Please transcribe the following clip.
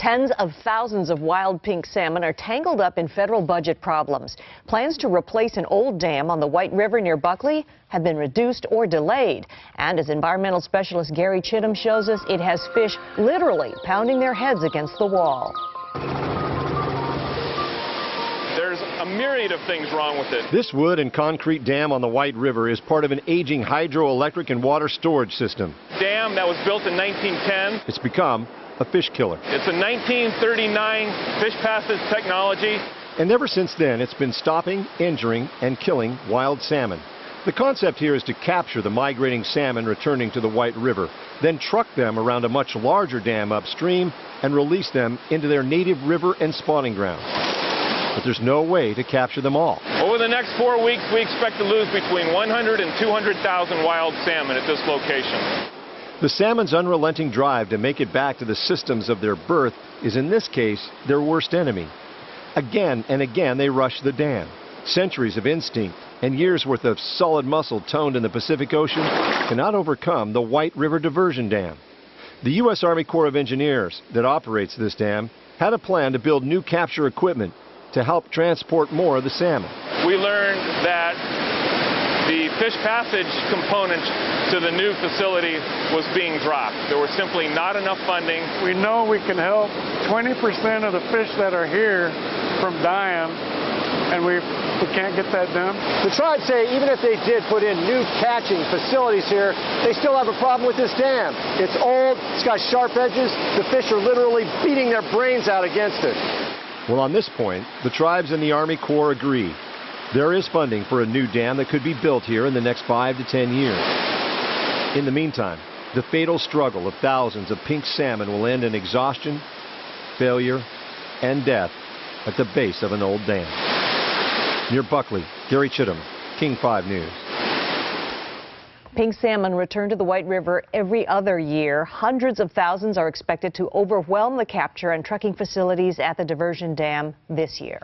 Tens of thousands of wild pink salmon are tangled up in federal budget problems. Plans to replace an old dam on the White River near Buckley have been reduced or delayed. And as environmental specialist Gary Chittum shows us, it has fish literally pounding their heads against the wall. There's a myriad of things wrong with it. This wood and concrete dam on the White River is part of an aging hydroelectric and water storage system. Dam that was built in 1910. It's become a fish killer. It's a 1939 fish passage technology. And ever since then, it's been stopping, injuring, and killing wild salmon. The concept here is to capture the migrating salmon returning to the White River, then truck them around a much larger dam upstream and release them into their native river and spawning grounds. But there's no way to capture them all. Over the next 4 weeks, we expect to lose between 100 and 200,000 wild salmon at this location. The salmon's unrelenting drive to make it back to the systems of their birth is, in this case, their worst enemy. Again and again, they rush the dam. Centuries of instinct and years' worth of solid muscle toned in the Pacific Ocean cannot overcome the White River Diversion Dam. The U.S. Army Corps of Engineers that operates this dam had a plan to build new capture equipment to help transport more of the salmon. We learned that the fish passage component to the new facility was being dropped. There was simply not enough funding. We know we can help 20% of the fish that are here from dying, and we can't get that done. The tribes say even if they did put in new catching facilities here, they still have a problem with this dam. It's old, it's got sharp edges, the fish are literally beating their brains out against it. Well, on this point, the tribes and the Army Corps agree. There is funding for a new dam that could be built here in the next 5 to 10 years. In the meantime, the fatal struggle of thousands of pink salmon will end in exhaustion, failure, and death at the base of an old dam. Near Buckley, Gary Chittum, King 5 News. Pink salmon return to the White River every other year. Hundreds of thousands are expected to overwhelm the capture and trucking facilities at the diversion dam this year.